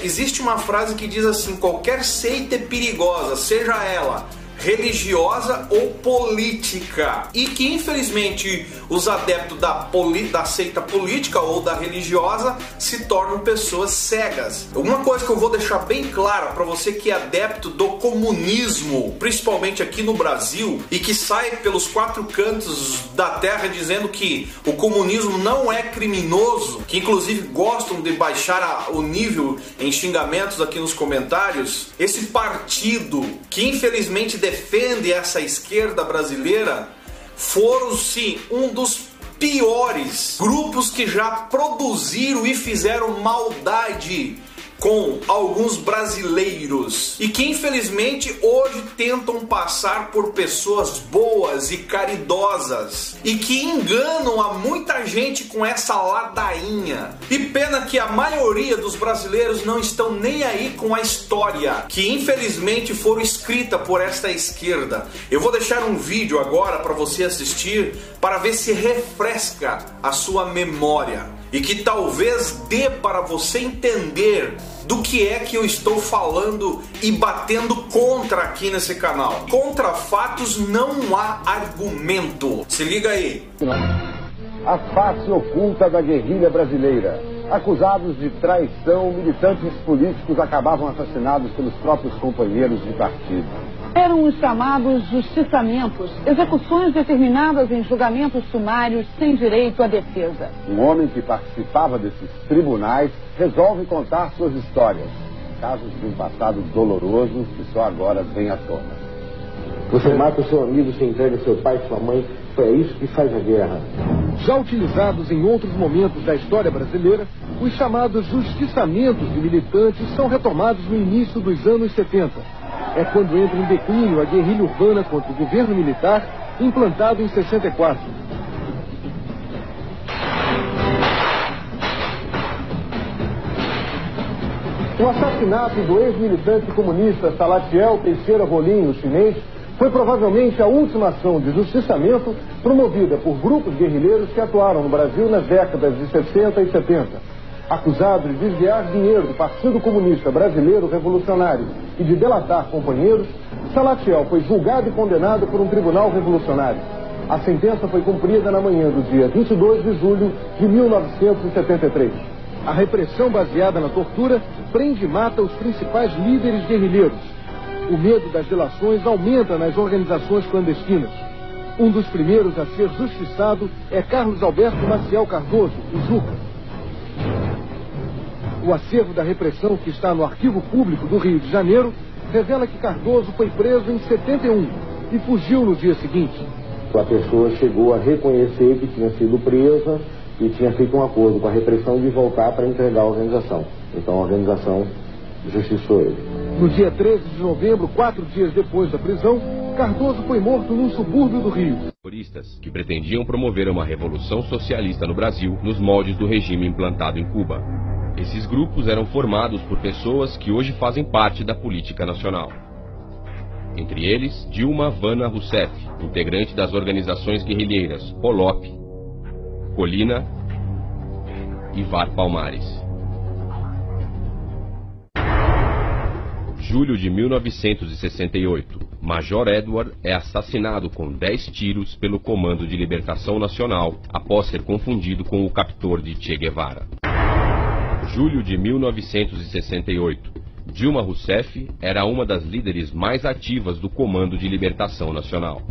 Existe uma frase que diz assim: qualquer seita é perigosa, seja ela religiosa ou política, e que infelizmente os adeptos da seita política ou da religiosa se tornam pessoas cegas. Uma coisa que eu vou deixar bem clara para você que é adepto do comunismo, principalmente aqui no Brasil, e que sai pelos quatro cantos da terra dizendo que o comunismo não é criminoso, que inclusive gostam de baixar o nível em xingamentos aqui nos comentários, esse partido que infelizmente defende essa esquerda brasileira foram sim um dos piores grupos que já produziram e fizeram maldade com alguns brasileiros e que infelizmente hoje tentam passar por pessoas boas e caridosas e que enganam a muita gente com essa ladainha. E pena que a maioria dos brasileiros não estão nem aí com a história que infelizmente foram escrita por esta esquerda. Eu vou deixar um vídeo agora para você assistir para ver se refresca a sua memória e que talvez dê para você entender do que é que eu estou falando e batendo contra aqui nesse canal. Contra fatos não há argumento. Se liga aí. A face oculta da guerrilha brasileira. Acusados de traição, militantes políticos acabavam assassinados pelos próprios companheiros de partido. Eram os chamados justiçamentos, execuções determinadas em julgamentos sumários sem direito à defesa. Um homem que participava desses tribunais resolve contar suas histórias, casos de um passado doloroso que só agora vem à tona. Você mata o seu amigo, se entrega seu pai e sua mãe, é isso que faz a guerra. Já utilizados em outros momentos da história brasileira, os chamados justiçamentos de militantes são retomados no início dos anos 70. É quando entra em declínio a guerrilha urbana contra o governo militar, implantado em 64. O assassinato do ex-militante comunista Salatiel Teixeira Rolim, o chinês, foi provavelmente a última ação de justiçamento promovida por grupos guerrilheiros que atuaram no Brasil nas décadas de 60 e 70. Acusado de desviar dinheiro do Partido Comunista Brasileiro Revolucionário e de delatar companheiros, Salatiel foi julgado e condenado por um tribunal revolucionário. A sentença foi cumprida na manhã do dia 22 de julho de 1973. A repressão baseada na tortura prende e mata os principais líderes guerrilheiros. O medo das delações aumenta nas organizações clandestinas. Um dos primeiros a ser justiçado é Carlos Alberto Maciel Cardoso, o Juca. O acervo da repressão, que está no Arquivo Público do Rio de Janeiro, revela que Cardoso foi preso em 71 e fugiu no dia seguinte. A pessoa chegou a reconhecer que tinha sido presa e tinha feito um acordo com a repressão de voltar para entregar a organização. Então a organização justiçou ele. No dia 13 de novembro, 4 dias depois da prisão, Cardoso foi morto num subúrbio do Rio. Terroristas que pretendiam promover uma revolução socialista no Brasil nos moldes do regime implantado em Cuba. Esses grupos eram formados por pessoas que hoje fazem parte da política nacional. Entre eles, Dilma Havana Rousseff, integrante das organizações guerrilheiras Polop, Colina e VAR Palmares. Julho de 1968, Major Edward é assassinado com 10 tiros pelo Comando de Libertação Nacional após ser confundido com o captor de Che Guevara. Julho de 1968, Dilma Rousseff era uma das líderes mais ativas do Comando de Libertação Nacional.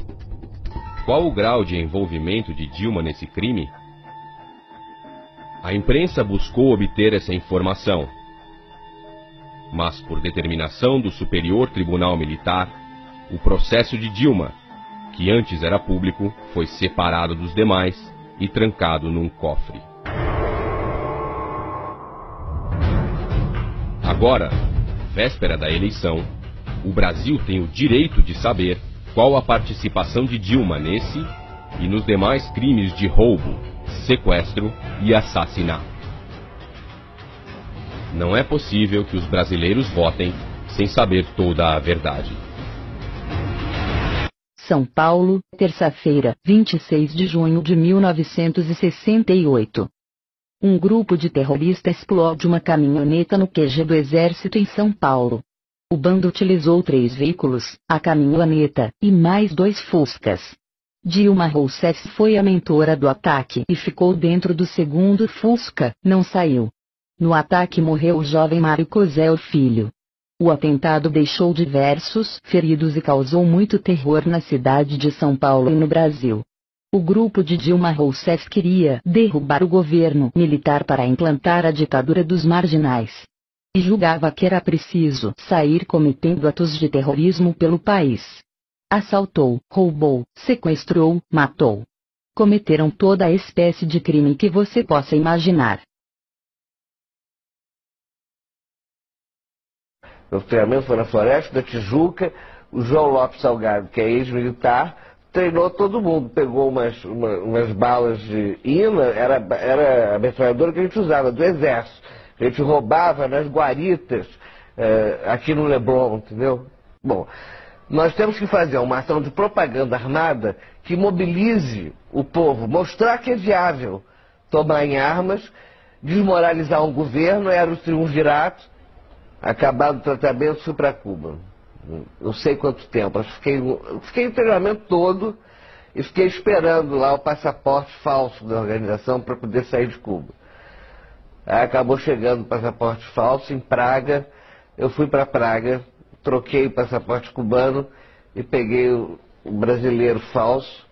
Qual o grau de envolvimento de Dilma nesse crime? A imprensa buscou obter essa informação, mas por determinação do Superior Tribunal Militar, o processo de Dilma, que antes era público, foi separado dos demais e trancado num cofre. Agora, véspera da eleição, o Brasil tem o direito de saber qual a participação de Dilma nesse e nos demais crimes de roubo, sequestro e assassinato. Não é possível que os brasileiros votem sem saber toda a verdade. São Paulo, terça-feira, 26 de junho de 1968. Um grupo de terroristas explode uma caminhoneta no QG do Exército em São Paulo. O bando utilizou 3 veículos, a caminhoneta, e mais 2 Fuscas. Dilma Rousseff foi a mentora do ataque e ficou dentro do segundo Fusca, não saiu. No ataque morreu o jovem Mário Cosel Filho. O atentado deixou diversos feridos e causou muito terror na cidade de São Paulo e no Brasil. O grupo de Dilma Rousseff queria derrubar o governo militar para implantar a ditadura dos marginais. E julgava que era preciso sair cometendo atos de terrorismo pelo país. Assaltou, roubou, sequestrou, matou. Cometeram toda a espécie de crime que você possa imaginar. Meu treinamento foi na Floresta da Tijuca. O João Lopes Salgado, que é ex-militar, treinou todo mundo. Pegou umas balas de INA, era a metralhadora que a gente usava, do Exército. A gente roubava nas guaritas, aqui no Leblon, entendeu? Bom, nós temos que fazer uma ação de propaganda armada que mobilize o povo, mostrar que é viável tomar em armas, desmoralizar um governo. Era o triunvirato, acabar o tratamento, fui para Cuba. Não sei quanto tempo, fiquei o treinamento todo e fiquei esperando lá o passaporte falso da organização para poder sair de Cuba. Aí acabou chegando o passaporte falso em Praga. Eu fui para Praga, troquei o passaporte cubano e peguei o brasileiro falso.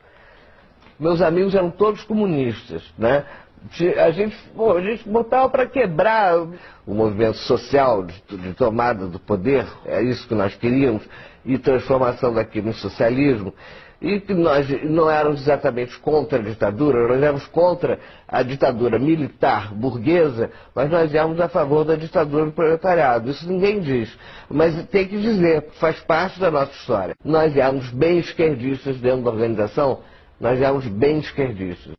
Meus amigos eram todos comunistas, né? A gente botava para quebrar o movimento social de tomada do poder, é isso que nós queríamos, e transformação daquilo em socialismo. E que nós não éramos exatamente contra a ditadura, nós éramos contra a ditadura militar burguesa, mas nós éramos a favor da ditadura do proletariado. Isso ninguém diz, mas tem que dizer, faz parte da nossa história. Nós éramos bem esquerdistas dentro da organização, nós éramos bem esquerdistas.